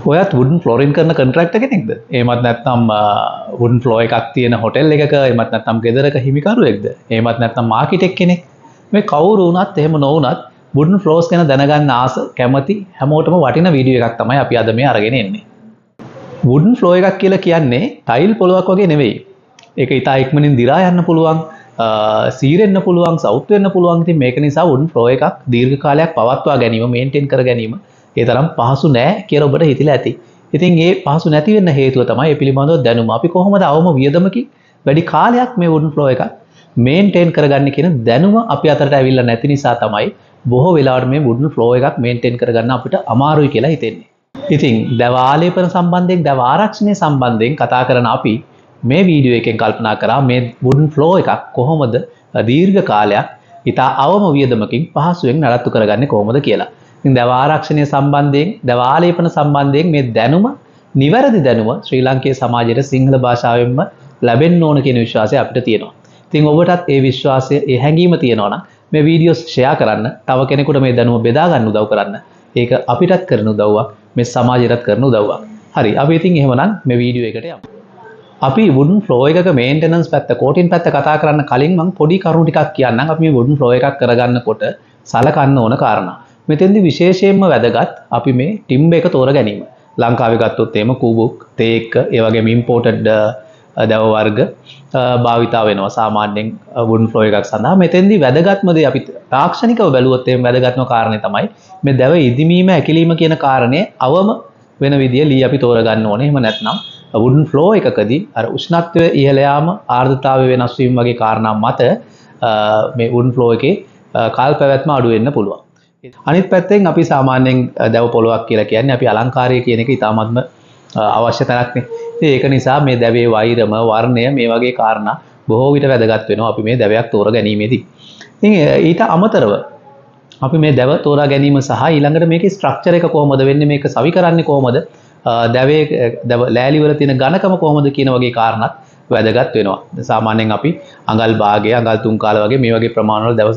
ඔයත් වුඩන් ෆ්ලෝරින් කරන කොන්ට්‍රැක්ටර් කෙනෙක්ද? එහෙමත් නැත්නම් වුඩන් ෆ්ලෝර් එකක් තියෙන හොටෙල් එකක, එහෙමත් නැත්නම් ගෙදරක හිමිකරුවෙක්ද? එහෙමත් නැත්නම් ආකිටෙක් කෙනෙක්? මේ කවුරු වුණත් එහෙම නොවුණත් වුඩන් ෆ්ලෝර්ස් ගැන දැනගන්න ආස කැමති හැමෝටම වටින වීඩියෝ එකක් තමයි අපි අද මේ අරගෙන එන්නේ. වුඩන් ෆ්ලෝර් එකක් කියලා කියන්නේ ටයිල් පොලොක් වගේ නෙවෙයි. ඒක ඉතා ඉක්මනින් දිරා යන්න පුළුවන්, සීරෙන්න පුළුවන්, සවුත් වෙන්න පුළුවන්. ඉතින් මේක නිසා වුඩන් ෆ්ලෝර් එකක් දීර්ඝ කාලයක් පවත්වා ගැනීම, මේන්ටේන් කර ගැනීම ඒ තරම් පහසු නෑ කියලා ඔබට හිතිලා ඇති. ඉතින් ඒ පහසු නැති වෙන්න හේතුව තමයි මේ පිළිබඳව දැනුම. අපි කොහොමද අවම වියදමකින් වැඩි කාලයක් මේ වුඩන් ෆ්ලෝර් එකක් මේන්ටේන් කරගන්නේ කියන දැනුම අපි අතරට ඇවිල්ලා නැති නිසා තමයි බොහෝ වෙලාවට මේ වුඩන් ෆ්ලෝර් එකක් මේන්ටේන් කරගන්න අපිට අමාරුයි කියලා හිතෙන්නේ. ඉතින් දැව ආලේපන සම්බන්ධයෙන්, දැව ආරක්ෂණය සම්බන්ධයෙන් කතා කරන අපි මේ වීඩියෝ එකෙන් කල්පනා කරා මේ වුඩන් ෆ්ලෝර් එකක් කොහොමද දීර්ඝ කාලයක් ඉතා අවම වියදමකින් පහසුවෙන් නඩත්තු කරගන්නේ කොහොමද කියලා. ඉතින් දැව ආරක්ෂණය සම්බන්ධයෙන්, දැව ආලේපන සම්බන්ධයෙන් මේ දැනුම, නිවැරදි දැනුම ශ්‍රී ලාංකේය සමාජයට සිංහල භාෂාවෙන්ම ලැබෙන්න ඕන කියන විශ්වාසය අපිට තියෙනවා. ඉතින් ඔබටත් ඒ විශ්වාසය, ඒ හැඟීම තියෙනවා නම් මේ වීඩියෝස් ෂෙයා කරන්න, තව කෙනෙකුට මේ දැනුම බෙදා ගන්න උදව් කරන්න. ඒක අපිටත් කරන උදව්වක්, මේ සමාජයටත් කරන උදව්වක්. හරි, අපි ඉතින් එහෙමනම් මේ වීඩියෝ එකට යමු. අපි වුඩන් ෆ්ලෝර් එකක මේන්ටෙනන්ස් පැත්ත, කෝටින් පැත්ත කතා කරන්න කලින් මම පොඩි කරුණු ටිකක් කියන්නම්. අපි මේ වුඩන් ෆ්ලෝර් එකක් කරගන්නකොට සලකන්න ඕන කාරණා. මෙතෙන්දි විශේෂයෙන්ම වැදගත් අපි මේ ටිම්බර් එක තෝර ගැනීම. ලංකාවේ ගත්තොත් එහෙම කූබුක්, තේක්ක, ඒ වගේම ඉම්පෝර්ටඩ් දැව වර්ග භාවිතා වෙනවා සාමාන්‍යයෙන් වුඩන් ෆ්ලෝර් එකක් සඳහා. මෙතෙන්දි වැදගත්ම දේ අපි තාක්ෂණිකව බැලුවොත් එහෙම වැදගත්ම කාරණේ තමයි මේ දැව ඉදිමීම, ඇකිලීම කියන කාරණේ අවම වෙන විදිය ලී අපි තෝර ගන්න ඕනේ. එහෙම නැත්නම් වුඩන් ෆ්ලෝර් එකකදී අර උෂ්ණත්වය ඉහළ යාම, ආර්ද්‍රතාවය වෙනස් වීම වගේ කාරණා මත මේ වුඩන් ෆ්ලෝර් එකේ කාල පැවැත්ම අඩු වෙන්න පුළුවන්. අනිත් පැත්තෙන් අපි සාමාන්‍යයෙන් දැව පොලොක් කියලා කියන්නේ අපි අලංකාරය කියන එක ඉතාමත්ම අවශ්‍ය තැනක්නේ. ඉතින් ඒක නිසා මේ දැවේ වෛරම, වර්ණය මේ වගේ කාරණා බොහෝ විට වැදගත් වෙනවා අපි මේ දැවයක් තෝර ගැනීමේදී. ඉතින් ඊට අමතරව අපි මේ දැව තෝරා ගැනීම සහ ඊළඟට මේකේ ස්ට්‍රක්චර් එක කොහොමද වෙන්නේ, මේක සවි කරන්නේ කොහොමද, දැවේ දැව ලෑලි වල තියෙන ඝනකම කොහොමද කියන වගේ කාරණාත් වැදගත් වෙනවා. සාමාන්‍යයෙන් අපි අඟල් භාගය, අඟල් තුන් කාල වගේ මේ වගේ ප්‍රමාණවල දැව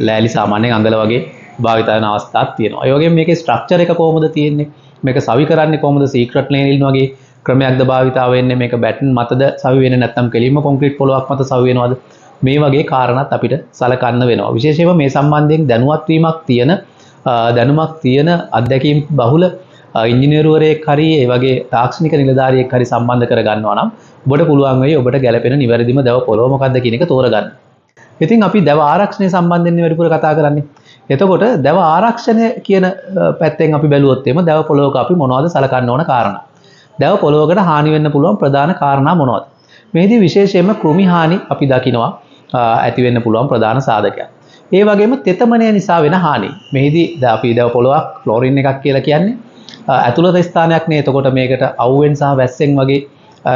ලෑලි සාමාන්‍යයෙන් අඟල වගේ භාවිත වෙන අවස්ථාවක් තියෙනවා. ඒ වගේම මේකේ ස්ට්‍රක්චර් එක කොහොමද තියෙන්නේ, මේක සවි කරන්නේ කොහොමද, සීක්‍රට් ලේනින් වගේ ක්‍රමයක්ද භාවිතා වෙන්නේ, මේක බැටන් මතද සවි වෙන්නේ නැත්නම් කෙලින්ම කොන්ක්‍රීට් පොලොක් මත සවි වෙනවද, මේ වගේ කාරණාත් අපිට සලකන්න වෙනවා. විශේෂයෙන්ම මේ සම්බන්ධයෙන් දැනුමක් තියෙන අත්දැකීම් බහුල ඉංජිනේරුවරයෙක් හරි ඒ වගේ තාක්ෂණික නිලධාරියෙක් හරි සම්බන්ධ කර ගන්නවා නම් ඔබට පුළුවන් වෙයි ඔබට ගැළපෙන නිවැරදිම දැව පොලොව මොකක්ද කියන එක තෝරගන්න. ඉතින් අපි දැව ආරක්ෂණය සම්බන්ධයෙන් වැඩිපුර කතා කරන්නේ. එතකොට දැව ආරක්ෂණය කියන පැත්තෙන් අපි බැලුවොත් එimhe දැව පොලොවක අපි මොනවද සලකන්න ඕන කාරණා. දැව පොලොවකට හානි වෙන්න පුළුවන් ප්‍රධාන කාරණා මොනවද? මේදී විශේෂයෙන්ම කෘමි හානි අපි දකිනවා ඇති වෙන්න පුළුවන් ප්‍රධාන සාධකයක්. ඒ වගේම තෙතමනය නිසා වෙන හානි. මේදී අපි දැව පොලොවක් ෆ්ලෝරින් එකක් කියලා කියන්නේ ඇතුළත ස්ථානයක් නේ. එතකොට මේකට අවුවෙන් සහ වැස්සෙන් වගේ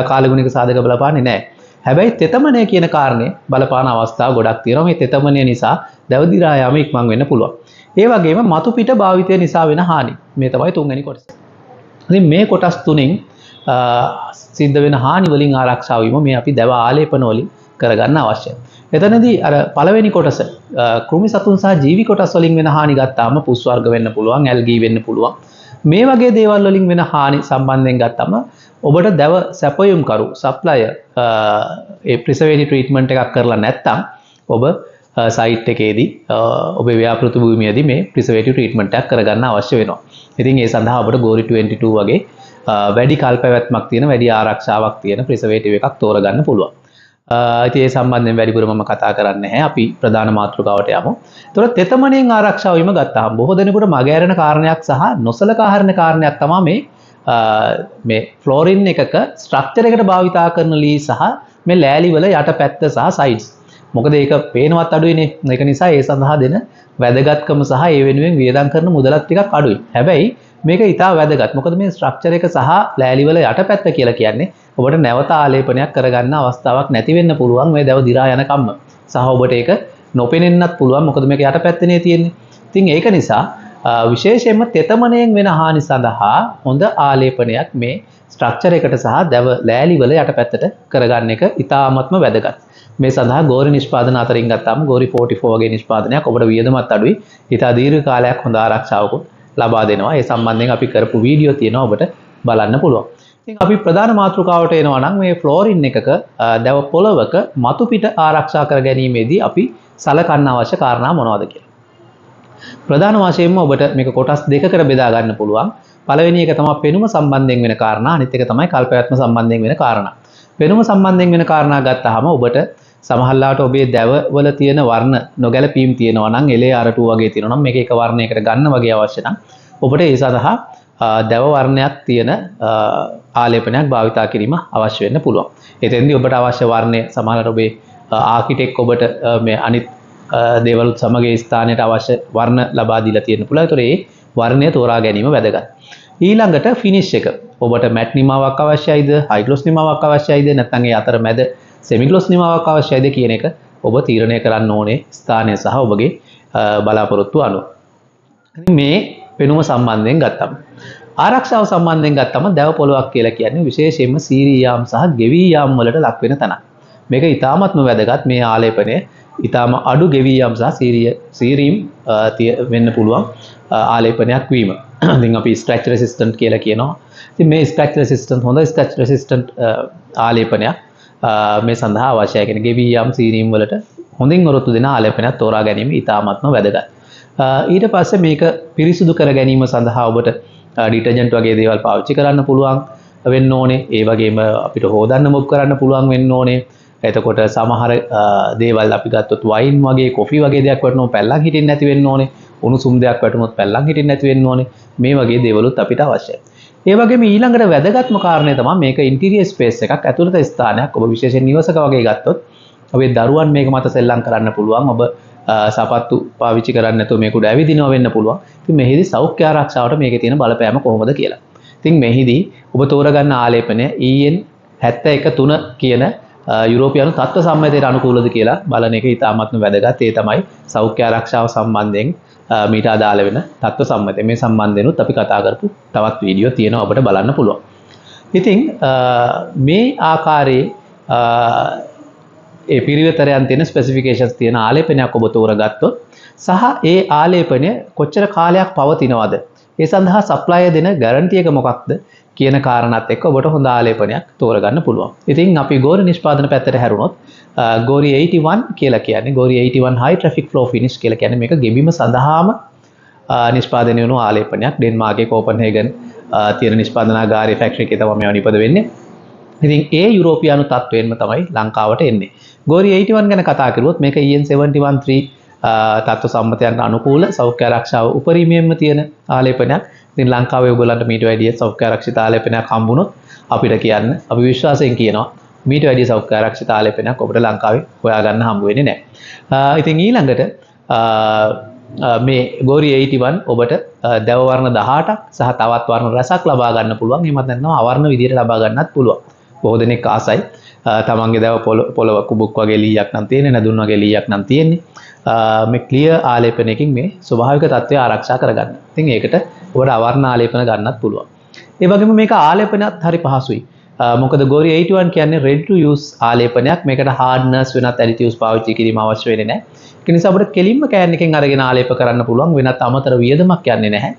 කාලගුණික සාධක බලපාන්නේ නැහැ. හැබැයි තෙතමනය කියන කාරණේ බලපාන අවස්ථා ගොඩක් තියෙනවා. මේ තෙතමනය නිසා දැව දිරා යාම ඉක්මන් වෙන්න පුළුවන්. ඒ වගේම මතු පිට භාවිතය නිසා වෙන හානි. මේ තමයි තුන්වෙනි කොටස. ඉතින් මේ කොටස් තුنين සිද්ධ වෙන හානි වලින් ආරක්ෂා වීම මේ අපි දැව ආලේපන වලින් කරගන්න අවශ්‍යයි. එතනදී අර පළවෙනි කොටස කෘමි සතුන් සහ ජීවි කොටස් වලින් වෙන හානි ගත්තාම පුස් වර්ග වෙන්න පුළුවන්, ඇල්ගී වෙන්න පුළුවන්. මේ වගේ දේවල් වලින් වෙන හානි සම්බන්ධයෙන් ගත්තම ඔබට දැව සැපයුම් කරු සප්ලයර් ඒ ප්‍රිසර්වේටිව් ට්‍රීට්මන්ට් එකක් කරලා නැත්නම් ඔබ සයිට් එකේදී ඔබේ ව්‍යාපෘති භූමියේදී මේ ප්‍රිසර්වේටිව් ට්‍රීට්මන්ට් එකක් කරගන්න අවශ්‍ය වෙනවා. ඉතින් ඒ සඳහා ඔබට ගෝරි 22 වගේ වැඩි කාල පැවැත්මක් තියෙන, වැඩි ආරක්ෂාවක් තියෙන ප්‍රිසර්වේටිව් එකක් තෝරගන්න පුළුවන්. ඉතින් ඒ සම්බන්ධයෙන් වැඩිපුර මම කතා කරන්නේ නැහැ. අපි ප්‍රධාන මාතෘකාවට යමු. ඒතකොට තෙතමනයෙන් ආරක්ෂා වීම ගත්තාම බොහෝ දෙනෙකුට මගහැරෙන කාරණයක් සහ නොසලකා හරින කාරණයක් තමයි මේ ෆ්ලෝරින් එකක ස්ට්‍රක්චර් එකට භාවිතා කරන ලී සහ මේ ලෑලි වල යටපැත්ත සහ සයිඩ්ස්. මොකද ඒක පේනවත් අඩුයිනේ. ඒක නිසා ඒ සඳහා දෙන වැදගත්කම සහ ඒ වෙනුවෙන් වියදම් කරන මුදලත් ටිකක් අඩුයි. හැබැයි මේක ඉතා වැදගත්. මොකද මේ ස්ට්‍රක්චර් එක සහ ලෑලි වල යටපැත්ත කියලා කියන්නේ ඔබට නැවත ආලේපනයක් කරගන්න අවස්ථාවක් නැති වෙන්න පුළුවන් මේ දැව දිරා යන කම්ම. සහ ඔබට ඒක නොපෙනෙන්නත් පුළුවන්. මොකද මේක යටපැත්තනේ තියෙන්නේ. ඉතින් ඒක නිසා විශේෂයෙන්ම තෙතමනයෙන් වෙන හානි සඳහා හොඳ ආලේපනයක් මේ ස්ට්‍රක්චර් එකට සහ දැව ලෑලි වල යටපැත්තට කරගන්න එක ඉතාමත්ම වැදගත්. මේ සඳහා ගෝරි නිෂ්පාදන අතරින් ගත්තාම ගෝරි 44 වගේ නිෂ්පාදනයක් ඔබට වියදමත් අඩුයි. ඉතා දීර්ඝ කාලයක් හොඳ ආරක්ෂාවකුත් ලබා දෙනවා. ඒ සම්බන්ධයෙන් අපි කරපු වීඩියෝ තියෙනවා ඔබට බලන්න පුළුවන්. ඉතින් අපි ප්‍රධාන මාතෘකාවට එනවා නම් මේ ෆ්ලෝරින් එකක දැව පොළවක මතු පිට ආරක්ෂා කර ගැනීමේදී අපි සලකන්න අවශ්‍ය කාරණා මොනවද කියලා. ප්‍රධාන වශයෙන්ම ඔබට මේක කොටස් දෙකකට බෙදා ගන්න පුළුවන්. පළවෙනි එක තමයි පෙනුම සම්බන්ධයෙන් වෙන කාරණා, අනිත් එක තමයි කල්පැවැත්ම සම්බන්ධයෙන් වෙන කාරණා. පෙනුම සම්බන්ධයෙන් වෙන කාරණා ගත්තාම ඔබට සමහරවිට ඔබේ දැව වල තියෙන වර්ණ නොගැලපීම් තියෙනවා නම් එලේ අරටු වගේ තියෙනවා නම් මේක එක වර්ණයකට ගන්න වගේ අවශ්‍ය නම් ඔබට ඒ සඳහා දැව වර්ණයක් තියෙන ආලේපනයක් භාවිතා කිරීම අවශ්‍ය වෙන්න පුළුවන්. එතෙන්දී ඔබට අවශ්‍ය වර්ණය සමහරවිට ඔබේ ආකිටෙක් ඔබට මේ අනිත් දේවලුත් සමග ඒ ස්ථානයට අවශ්‍ය වර්ණ ලබා දීලා තියෙන්න පුළුවන්. ඒතොර ඒ වර්ණය තෝරා ගැනීම වැදගත්. ඊළඟට ෆිනිෂ් එක. ඔබට මැට් නිමාවක් අවශ්‍යයිද, හයිග්ලොස් නිමාවක් අවශ්‍යයිද, නැත්නම් ඒ අතර මැද සෙමිග්ලොස් නිමාවක් අවශ්‍යයිද කියන එක ඔබ තීරණය කරන්න ඕනේ ස්ථානය සහ ඔබගේ බලාපොරොත්තු අනුව. මේ පෙනුම සම්බන්ධයෙන් ගත්තම ආරක්ෂාව සම්බන්ධයෙන් ගත්තම දැව පොළොවක් කියලා කියන්නේ විශේෂයෙන්ම සීරී යාම් සහ ගෙවී යාම් වලට ලක් වෙන තැනක්. මේක ඉතාමත්ම වැදගත්. මේ ආලේපනය ඉතාම අඩු ගෙවී යාම් සහ සීරීම් වෙන්න පුළුවන් ආලේපනයක් වීම. ඉතින් අපි ස්ක්‍රැච් රෙසිස්ටන්ට් කියලා කියනවා. ඉතින් මේ ස්ක්‍රැච් රෙසිස්ටන්ට් හොඳ ස්ක්‍රැච් රෙසිස්ටන්ට් ආලේපනයක් මේ සඳහා අවශ්‍යයි. කියන ගෙවී යාම් සීරීම් වලට හොඳින් ඔරොත්තු දෙන ආලේපනයක් තෝරා ගැනීම ඉතාමත්ම වැදගත්. ඊට පස්සේ මේක පිරිසිදු කර ගැනීම සඳහා ඔබට ඩිටර්ජන්ට් වගේ දේවල් පාවිච්චි කරන්න පුළුවන් වෙන්න ඕනේ. ඒ වගේම අපිට හොදන්න මොක් කරන්න පුළුවන් වෙන්න ඕනේ. එතකොට සමහර දේවල් අපි ගත්තොත් වයින් වගේ කොෆි වගේ දෙයක් වටනොත් පැල්ලම් හිටින්න නැති වෙන්න ඕනේ. උණුසුම් දෙයක් වටනොත් පැල්ලම් හිටින්න නැති වෙන්න ඕනේ. මේ වගේ දේවලුත් අපිට අවශ්‍යයි. ඒ වගේම ඊළඟට වැදගත්ම කාරණය තමයි මේක ඉන්ටීරියර් ස්පේස් එකක්, ඇතුළත ස්ථානයක්. ඔබ විශේෂයෙන් නිවසක වගේ ගත්තොත් ඔබේ දරුවන් මේක මත සෙල්ලම් කරන්න පුළුවන්. ඔබ සපත්තු පාවිච්චි කරන්නේ නැතුව මේක උඩ ඇවිදිනවා වෙන්න පුළුවන්. ඉතින් මෙහිදී සෞඛ්‍ය ආරක්ෂාවට මේකේ තියෙන බලපෑම කොහොමද කියලා. ඉතින් මෙහිදී ඔබ තෝරගන්න ආලේපනය EN 713 කියන යුරෝපියානු තත්ත්ව සම්මතයට අනුකූලද කියලා බලන එක ඉතාමත්ම වැදගත්. ඒ තමයි සෞඛ්‍ය ආරක්ෂාව සම්බන්ධයෙන් මීට අදාළ වෙන තත්ත්ව සම්මතය. මේ සම්බන්ධෙනුත් අපි කතා කරපු තවත් වීඩියෝ තියෙනවා ඔබට බලන්න පුළුවන්. ඉතින් මේ ආකාරයේ ඒ පිරිවෙතරයන් තියෙන ස්පෙસિෆිකේෂන්ස් තියෙන ආලේපනයක් ඔබ තෝරගත්තොත් සහ ඒ ආලේපනය කොච්චර කාලයක් පවතිනවද, ඒ සඳහා සප්ලයි දෙන ගැරන්ටි එක මොකක්ද කියන කාරණාත් එක්ක ඔබට හොඳ ආලේපනයක් තෝරගන්න පුළුවන්. ඉතින් අපි ගෝරි නිෂ්පාදන පැත්තට හැරුණොත් ගෝරි 81 කියලා කියන්නේ ගෝරි 81 high traffic flow finish කියලා කියන්නේ මේක ගෙබිම සඳහාම නිෂ්පාදනය වුණු ආලේපනයක්. ඩෙන්මාර්කේ කෝපන්හේගන් තියෙන නිෂ්පාදනාගාරයේ ෆැක්ටරි එකේ තමයි මේවා නිපද වෙන්නේ. ඉතින් ඒ යුරෝපියානු තත්ත්වයෙන්ම තමයි ලංකාවට එන්නේ. ගෝරි 81 ගැන කතා කරුවොත් මේක EN 713 තත්ත්ව සම්මතයන්ට අනුකූල සෞඛ්‍ය ආරක්ෂාව උපරිමයෙන්ම තියෙන ආලේපනයක්. ඉතින් ලංකාවේ ඔයගොල්ලන්ට මීට වැඩිය සෞඛ්‍ය ආරක්ෂිත ආලේපනයක් හම්බුනොත් අපිට කියන්න අපි විශ්වාසයෙන් කියනවා මීට වැඩිය සෞඛ්‍ය ආරක්ෂිත ආලේපනයක් ඔබට ලංකාවේ හොයාගන්න හම්බ වෙන්නේ නැහැ. ඉතින් ඊළඟට මේ ගෝරි 81 ඔබට දැව වර්ණ 18ක් සහ තවත් වර්ණ රසක් ලබා ගන්න පුළුවන්. එහෙමත් නැත්නම් අවර්ණ විදියට ලබා ගන්නත් පුළුවන්. බොහෝ දෙනෙක් ආසයි තමන්ගේ දැව පොළව කුබුක් වගේ ලීයක් නම් තියෙන්නේ, නැදුන් වගේ ලීයක් නම් තියෙන්නේ. මේ ක්ලියර් ආලේපනයකින් මේ ස්වභාවික තත්ත්වය ආරක්ෂා කරගන්න. ඉතින් ඒකට ඔබට අවර්ණ ආලේපන ගන්නත් පුළුවන්. ඒ වගේම මේක ආලේපනයත් හරි පහසුයි. මොකද ගෝරි 81 කියන්නේ ready to use ආලේපනයක්. මේකට hardness වෙනත් additives පාවිච්චි කිරීම අවශ්‍ය වෙන්නේ නැහැ. ඒ නිසා අපිට කෙලින්ම කෑන් එකෙන් අරගෙන ආලේප කරන්න පුළුවන්. වෙනත් අමතර වියදමක් යන්නේ නැහැ.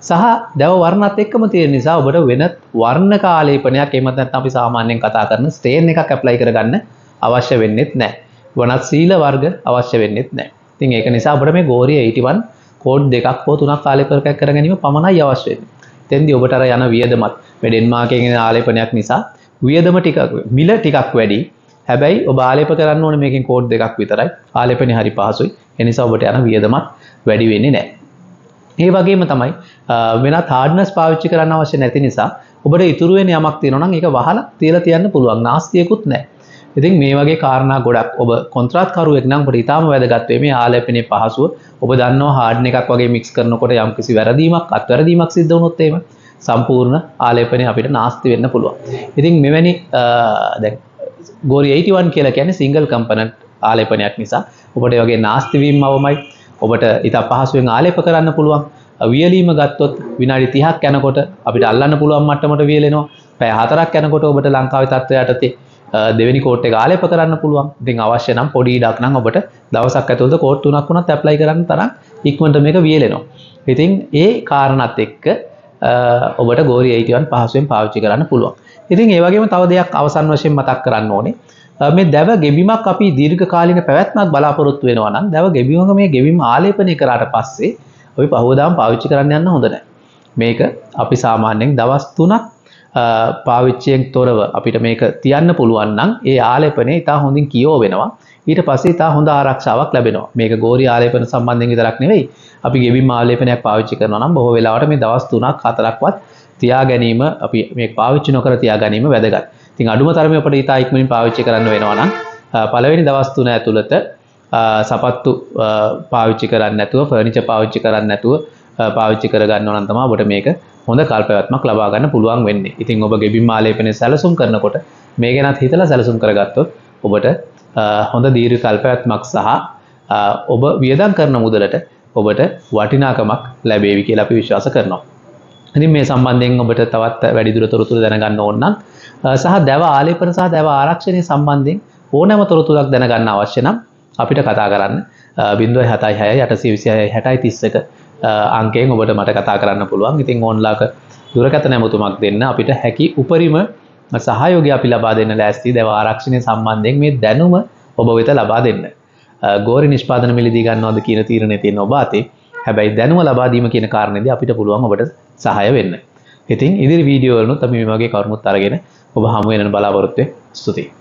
සහ දැව වර්ණත් එක්කම තියෙන නිසා ඔබට වෙනත් වර්ණක ආලේපනයක් එහෙමත් නැත්නම් අපි සාමාන්‍යයෙන් කතා කරන ස්ටේන් එකක් ඇප්ලයි කරගන්න අවශ්‍ය වෙන්නේත් නැහැ. වනත් සීල වර්ග අවශ්‍ය වෙන්නේත් නැහැ. ඉතින් ඒක නිසා අපිට මේ ගෝරි 81 කෝඩ් දෙකක් හෝ තුනක් ආලේපනයක් කර ගැනීම පමණයි අවශ්‍ය වෙන්නේ. එතෙන්දී ඔබට අර යන වියදමත් මේ ඩෙන්මාර්කයෙන් එන ආලේපනයක් නිසා වියදම ටිකක් මිල ටිකක් වැඩි. හැබැයි ඔබ ආලේප කරන්න ඕනේ මේකෙන් කෝඩ් දෙකක් විතරයි. ආලේපනේ හරි පහසුයි. ඒ නිසා ඔබට යන වියදමත් වැඩි වෙන්නේ නැහැ. ඒ වගේම තමයි වෙනත් හાર્ඩ්නස් පාවිච්චි කරන්න අවශ්‍ය නැති නිසා ඔබට ඉතුරු වෙන යමක් තියෙනවා නම් ඒක වහලා තියලා තියන්න පුළුවන්. නාස්තියකුත් නැහැ. ඉතින් මේ වගේ කාරණා ගොඩක් ඔබ කොන්ත්‍රාත්කරුවෙක් නම් ඔබට ඊටාම වැදගත් වෙයි මේ ආලේපනයේ පහසුව. ඔබ දන්නවා හાર્ඩ්න එකක් වගේ මික්ස් කරනකොට යම්කිසි වැරදීමක් අත්වැරදීමක් සිද්ධ වුණොත් එහෙම සම්පූර්ණ ආලේපනය අපිට නාස්ති වෙන්න පුළුවන්. ඉතින් මෙවැනි දැන් ගෝරි 81 කියලා කියන්නේ සිංගල් කම්පොනන්ට් ආලේපනයක් නිසා ඔබට ඒ වගේ නාස්ති වීම අවමයි. ඔබට ඉතා පහසුවෙන් ආලේප කරන්න පුළුවන්. වියලීම ගත්තොත් විනාඩි 30ක් යනකොට අපිට අල්ලන්න පුළුවන් මට්ටමට වියලෙනවා. පැය 4ක් යනකොට ඔබට ලංකාවේ තත්ත්වයට යටතේ දෙවෙනි කෝට් එක ආලේප කරන්න පුළුවන්. ඉතින් අවශ්‍ය නම් පොඩි ඉඩක් නම් ඔබට දවසක් ඇතුළත කෝට් 3ක් වුණත් ඇප්ලයි කරන්න තරම් ඉක්මනට මේක වියලෙනවා. ඉතින් ඒ කාරණාත් එක්ක ඔබට ගෝරි 81 පහසුවෙන් පාවිච්චි කරන්න පුළුවන්. ඉතින් ඒ වගේම තව දෙයක් අවසන් වශයෙන් මතක් කරන්න ඕනේ. මේ දැව ගෙබීමක් අපි දීර්ඝ කාලින පැවැත්මක් බලාපොරොත්තු වෙනවා නම් දැව ගෙබීමක මේ ගෙබීම ආලේපනය කරාට පස්සේ අපි පහවදාම පාවිච්චි කරන්න යන්න හොඳ නැහැ. මේක අපි සාමාන්‍යයෙන් දවස් 3ක් පාවිච්චියෙන් තොරව අපිට මේක තියන්න පුළුවන් නම් ඒ ආලේපනය ඉතා හොඳින් කියෝ වෙනවා. ඊට පස්සේ ඉතා හොඳ ආරක්ෂාවක් ලැබෙනවා. මේක ගෝරි ආලේපන සම්බන්ධයෙන් විතරක් නෙවෙයි. අපි ගෙබීම් ආලේපනයක් පාවිච්චි කරනවා නම් බොහෝ වෙලාවට මේ දවස් 3ක් 4ක්වත් තියා ගැනීම අපි මේක පාවිච්චි නොකර තියා ගැනීම වැදගත්. ඉතින් අඩුම තරමේ අපිට ඉතා ඉක්මනින් පාවිච්චි කරන්න වෙනවා නම් පළවෙනි දවස් 3 ඇතුළත සපත්තු පාවිච්චි කරන්නේ නැතුව ෆර්නිචර් පාවිච්චි කරන්නේ නැතුව පාවිච්චි කර ගන්නවා නම් තමයි ඔබට මේක හොඳ කල්පැවැත්මක් ලබා ගන්න පුළුවන් වෙන්නේ. ඉතින් ඔබ ගෙබිම් ආලේපනයේ සැලසුම් කරනකොට මේ ගැනත් හිතලා සැලසුම් කරගත්තොත් ඔබට හොඳ දීර්ඝ කල්පැවැත්මක් සහ ඔබ වියදම් කරන මුදලට ඔබට වටිනාකමක් ලැබේවි කියලා අපි විශ්වාස කරනවා. ඉතින් මේ සම්බන්ධයෙන් ඔබට තවත් වැඩිදුර තොරතුරු දැනගන්න ඕන නම් සහ දැව ආලේපන සහ දැව ආරක්ෂණය සම්බන්ධයෙන් ඕනෑම තොරතුරක් දැනගන්න අවශ්‍ය නම් අපිට කතා කරන්න 076 826 60 31 අංකයෙන් ඔබට මට කතා කරන්න පුළුවන්. ඉතින් ඕන්ලාක දුරකථන ඇමතුමක් දෙන්න අපිට හැකි උපරිම සහයෝගය අපි ලබා දෙන්න ලෑස්ති දැව ආරක්ෂණය සම්බන්ධයෙන් මේ දැනුම ඔබ වෙත ලබා දෙන්න. ගෝරි නිෂ්පාදන මිලදී ගන්නවද කියන තීරණය තියෙන ඔබ අතේ. හැබැයි දැනුම ලබා දීම කියන කාරණේදී අපිට පුළුවන් ඔබට සහාය වෙන්න. ඉතින් ඉදිරි වීඩියෝ වලුත් අපි මේ වගේ කරුණුත් අරගෙන ඔබ හමු වෙනන බලාපොරොත්තු වෙමු. ස්තුතියි.